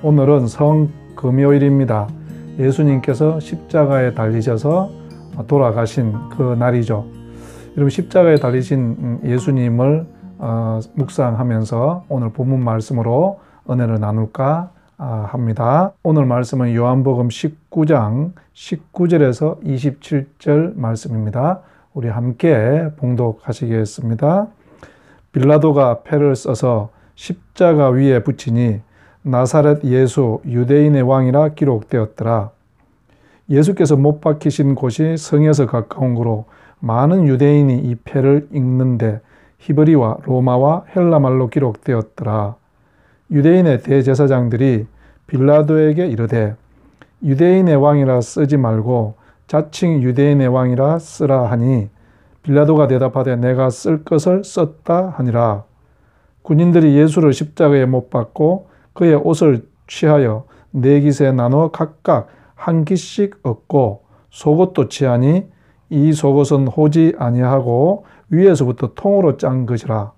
오늘은 성금요일입니다. 예수님께서 십자가에 달리셔서 돌아가신 그 날이죠. 여러분, 십자가에 달리신 예수님을 묵상하면서 오늘 본문 말씀으로 은혜를 나눌까 합니다. 오늘 말씀은 요한복음 19장 19절에서 27절 말씀입니다. 우리 함께 봉독하시겠습니다. 빌라도가 패를 써서 십자가 위에 붙이니 나사렛 예수 유대인의 왕이라 기록되었더라. 예수께서 못 박히신 곳이 성에서 가까운 곳으로 많은 유대인이 이 패를 읽는데 히브리와 로마와 헬라말로 기록되었더라. 유대인의 대제사장들이 빌라도에게 이르되 유대인의 왕이라 쓰지 말고 자칭 유대인의 왕이라 쓰라 하니 빌라도가 대답하되 내가 쓸 것을 썼다 하니라. 군인들이 예수를 십자가에 못 박고 그의 옷을 취하여 네 깃에 나누어 각각 한 깃씩 얻고 속옷도 취하니 이 속옷은 호지 아니하고 위에서부터 통으로 짠 것이라.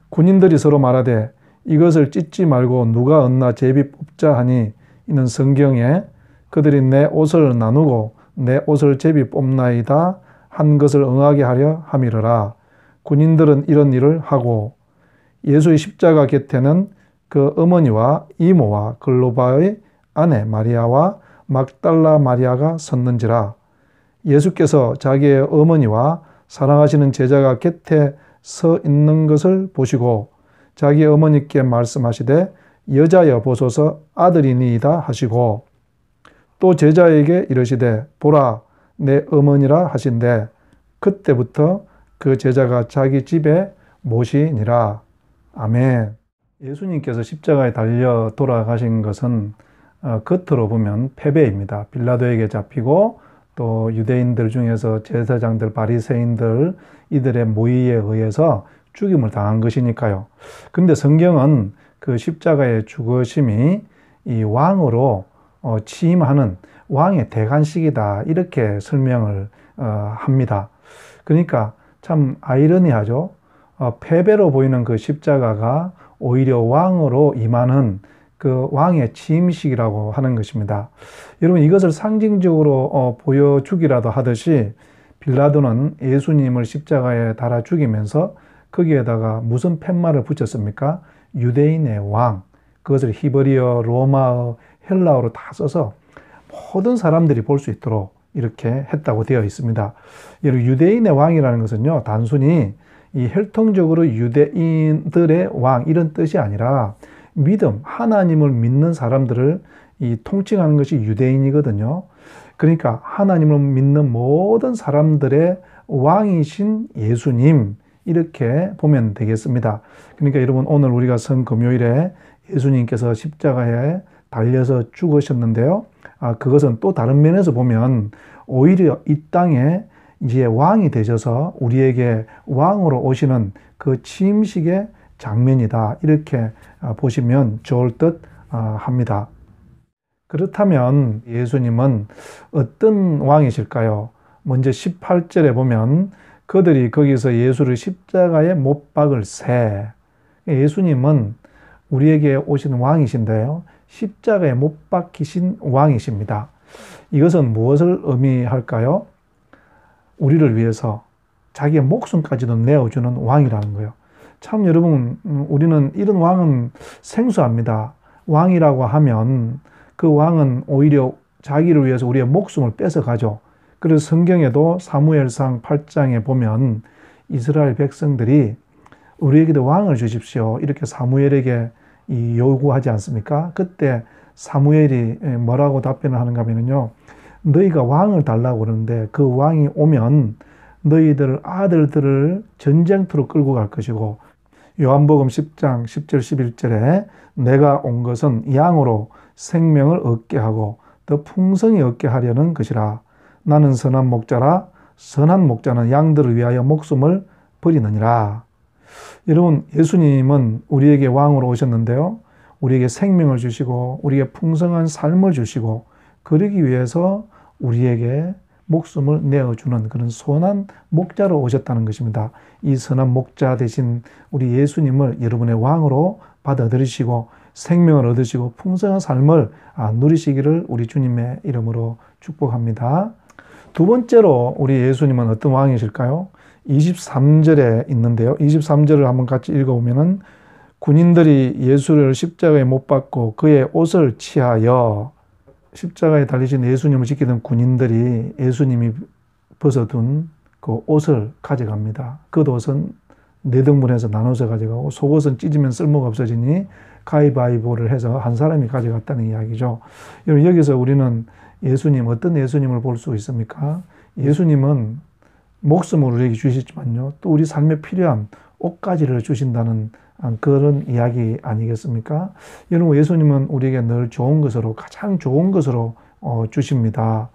군인들이 서로 말하되 이것을 찢지 말고 누가 얻나 제비 뽑자 하니 이는 성경에 그들이 내 옷을 나누고 내 옷을 제비 뽑나이다 한 것을 응하게 하려 함이러라. 군인들은 이런 일을 하고 예수의 십자가 곁에는 그 어머니와 이모와 글로바의 아내 마리아와 막달라 마리아가 섰는지라. 예수께서 자기의 어머니와 사랑하시는 제자가 곁에 서 있는 것을 보시고 자기 어머니께 말씀하시되 여자여 보소서 아들이니이다 하시고 또 제자에게 이르시되 보라 내 어머니라 하신대 그때부터 그 제자가 자기 집에 모시니라. 아멘. 예수님께서 십자가에 달려 돌아가신 것은 겉으로 보면 패배입니다. 빌라도에게 잡히고 또 유대인들 중에서 제사장들, 바리새인들 이들의 모의에 의해서 죽임을 당한 것이니까요. 그런데 성경은 그 십자가의 죽으심이 이 왕으로 취임하는 왕의 대관식이다 이렇게 설명을 합니다. 그러니까 참 아이러니하죠. 패배로 보이는 그 십자가가 오히려 왕으로 임하는 그 왕의 취임식이라고 하는 것입니다. 여러분, 이것을 상징적으로 보여주기라도 하듯이 빌라도는 예수님을 십자가에 달아 죽이면서 거기에다가 무슨 팻말을 붙였습니까? 유대인의 왕, 그것을 히브리어, 로마어, 헬라어로 다 써서 모든 사람들이 볼 수 있도록 이렇게 했다고 되어 있습니다. 여러분, 유대인의 왕이라는 것은요, 단순히 이 혈통적으로 유대인들의 왕 이런 뜻이 아니라 믿음, 하나님을 믿는 사람들을 이 통칭하는 것이 유대인이거든요. 그러니까 하나님을 믿는 모든 사람들의 왕이신 예수님 이렇게 보면 되겠습니다. 그러니까 여러분, 오늘 우리가 성금요일에 예수님께서 십자가에 달려서 죽으셨는데요. 그것은 또 다른 면에서 보면 오히려 이 땅에 이제 왕이 되셔서 우리에게 왕으로 오시는 그 취임식의 장면이다 이렇게 보시면 좋을 듯 합니다. 그렇다면 예수님은 어떤 왕이실까요? 먼저 18절에 보면 그들이 거기서 예수를 십자가에 못 박을 새. 예수님은 우리에게 오신 왕이신데요. 십자가에 못 박히신 왕이십니다. 이것은 무엇을 의미할까요? 우리를 위해서 자기의 목숨까지도 내어주는 왕이라는 거예요. 참 여러분, 우리는 이런 왕은 생소합니다. 왕이라고 하면 그 왕은 오히려 자기를 위해서 우리의 목숨을 뺏어가죠. 그래서 성경에도 사무엘상 8장에 보면 이스라엘 백성들이 우리에게도 왕을 주십시오 이렇게 사무엘에게 요구하지 않습니까? 그때 사무엘이 뭐라고 답변을 하는가 하면요, 너희가 왕을 달라고 그러는데 그 왕이 오면 너희들 아들들을 전쟁터로 끌고 갈 것이고 요한복음 10장 10절 11절에 내가 온 것은 양으로 생명을 얻게 하고 더 풍성히 얻게 하려는 것이라. 나는 선한 목자라 선한 목자는 양들을 위하여 목숨을 버리느니라. 여러분, 예수님은 우리에게 왕으로 오셨는데요. 우리에게 생명을 주시고 우리에게 풍성한 삶을 주시고 그러기 위해서 우리에게 목숨을 내어주는 그런 선한 목자로 오셨다는 것입니다. 이 선한 목자 되신 우리 예수님을 여러분의 왕으로 받아들이시고 생명을 얻으시고 풍성한 삶을 누리시기를 우리 주님의 이름으로 축복합니다. 두 번째로 우리 예수님은 어떤 왕이실까요? 23절에 있는데요. 23절을 한번 같이 읽어보면은 군인들이 예수를 십자가에 못 박고 그의 옷을 취하여, 십자가에 달리신 예수님을 지키던 군인들이 예수님이 벗어둔 그 옷을 가져갑니다. 겉옷은 네 등분해서 나눠서 가져가고 속옷은 찢으면 쓸모가 없어지니 가위바위보를 해서 한 사람이 가져갔다는 이야기죠. 여러분, 여기서 우리는 예수님, 어떤 예수님을 볼 수 있습니까? 예수님은 목숨을 우리에게 주시지만요, 또 우리 삶에 필요한 옷가지를 주신다는 그런 이야기 아니겠습니까? 여러분, 예수님은 우리에게 늘 좋은 것으로, 가장 좋은 것으로 주십니다.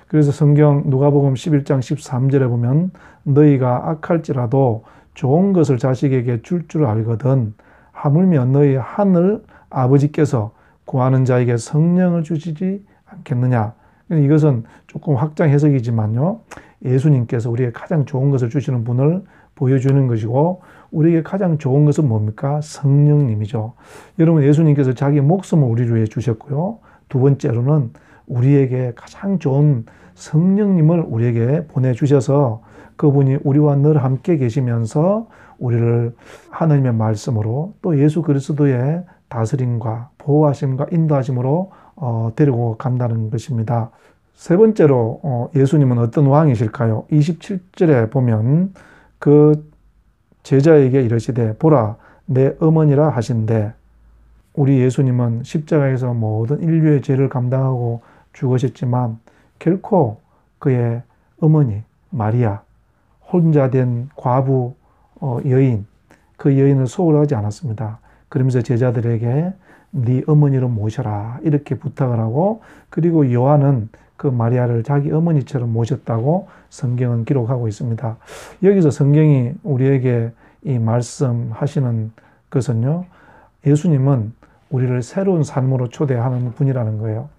그래서 성경 누가복음 11장 13절에 보면 너희가 악할지라도 좋은 것을 자식에게 줄 줄 알거든 하물며 너희 하늘 아버지께서 구하는 자에게 성령을 주시지 않겠느냐. 이것은 조금 확장 해석이지만요, 예수님께서 우리에게 가장 좋은 것을 주시는 분을 보여주는 것이고, 우리에게 가장 좋은 것은 뭡니까? 성령님이죠. 여러분, 예수님께서 자기 목숨을 우리를 위해 주셨고요, 두 번째로는 우리에게 가장 좋은 성령님을 우리에게 보내주셔서 그분이 우리와 늘 함께 계시면서 우리를 하나님의 말씀으로 또 예수 그리스도의 다스림과 보호하심과 인도하심으로 데리고 간다는 것입니다. 세 번째로 예수님은 어떤 왕이실까요? 27절에 보면 그 제자에게 이르시되 보라 내 어머니라 하신대, 우리 예수님은 십자가에서 모든 인류의 죄를 감당하고 죽으셨지만 결코 그의 어머니 마리아, 혼자 된 과부 여인, 그 여인을 소홀하지 않았습니다. 그러면서 제자들에게 네 어머니를 모셔라 이렇게 부탁을 하고, 그리고 요한은 그 마리아를 자기 어머니처럼 모셨다고 성경은 기록하고 있습니다. 여기서 성경이 우리에게 이 말씀하시는 것은요, 예수님은 우리를 새로운 삶으로 초대하는 분이라는 거예요.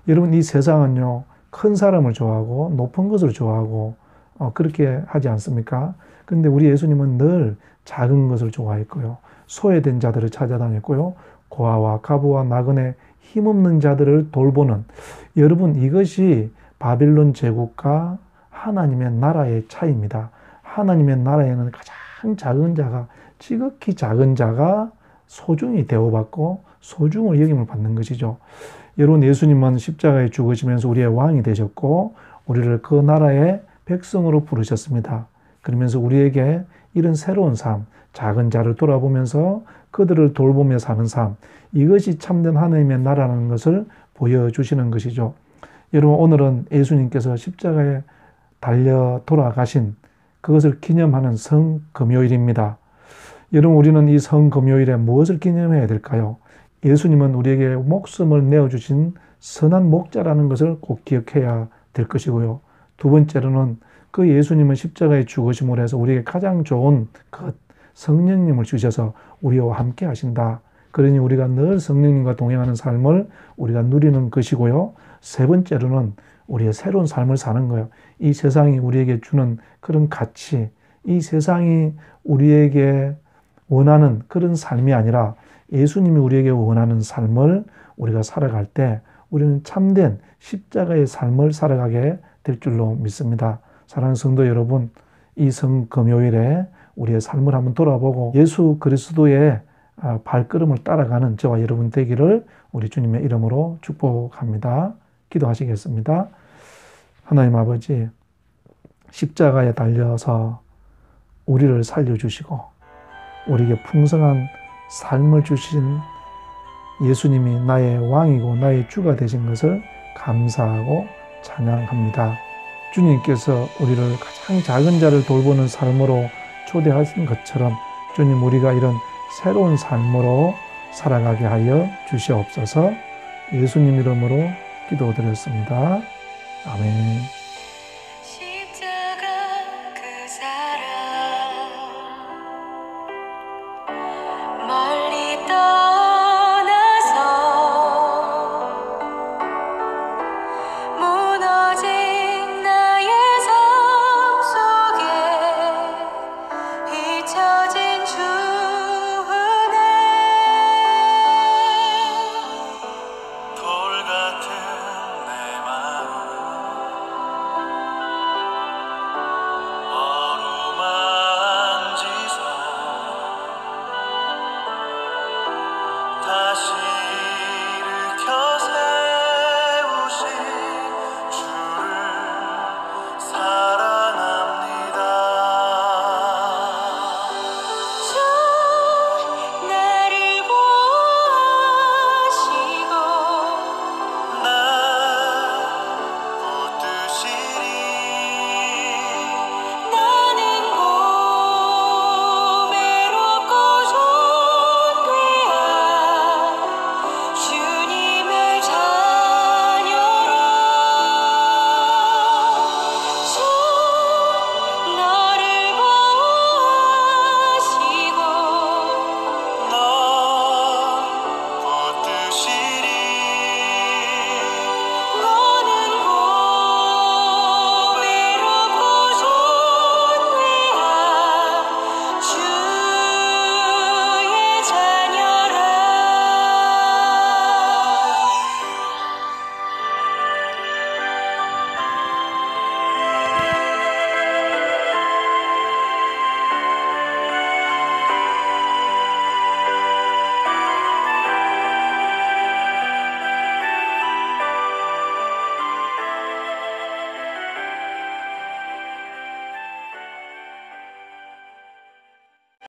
여러분, 이 세상은요, 큰 사람을 좋아하고 높은 것을 좋아하고 그렇게 하지 않습니까? 근데 우리 예수님은 늘 작은 것을 좋아했고요, 소외된 자들을 찾아다녔고요, 고아와 가부와 나그네 힘없는 자들을 돌보는, 여러분, 이것이 바빌론 제국과 하나님의 나라의 차이입니다. 하나님의 나라에는 가장 작은 자가, 지극히 작은 자가 소중히 대우받고 소중을 여김을 받는 것이죠. 여러분, 예수님은 십자가에 죽으시면서 우리의 왕이 되셨고 우리를 그 나라의 백성으로 부르셨습니다. 그러면서 우리에게 이런 새로운 삶, 작은 자를 돌아보면서 그들을 돌보며 사는 삶, 이것이 참된 하나님의 나라라는 것을 보여주시는 것이죠. 여러분, 오늘은 예수님께서 십자가에 달려 돌아가신 그것을 기념하는 성금요일입니다. 여러분, 우리는 이 성금요일에 무엇을 기념해야 될까요? 예수님은 우리에게 목숨을 내어주신 선한 목자라는 것을 꼭 기억해야 될 것이고요. 두 번째로는 그 예수님은 십자가에 죽으심으로 해서 우리에게 가장 좋은 것, 성령님을 주셔서 우리와 함께 하신다. 그러니 우리가 늘 성령님과 동행하는 삶을 우리가 누리는 것이고요. 세 번째로는 우리의 새로운 삶을 사는 거예요. 이 세상이 우리에게 주는 그런 가치, 이 세상이 우리에게 원하는 그런 삶이 아니라 예수님이 우리에게 원하는 삶을 우리가 살아갈 때 우리는 참된 십자가의 삶을 살아가게 될 줄로 믿습니다. 사랑하는 성도 여러분, 이 성금요일에 우리의 삶을 한번 돌아보고 예수 그리스도의 발걸음을 따라가는 저와 여러분 되기를 우리 주님의 이름으로 축복합니다. 기도하시겠습니다. 하나님 아버지, 십자가에 달려서 우리를 살려주시고 우리에게 풍성한 삶을 주신 예수님이 나의 왕이고 나의 주가 되신 것을 감사하고 찬양합니다. 주님께서 우리를 가장 작은 자를 돌보는 삶으로 초대하신 것처럼 주님, 우리가 이런 새로운 삶으로 살아가게 하여 주시옵소서. 예수님 이름으로 기도드렸습니다. 아멘.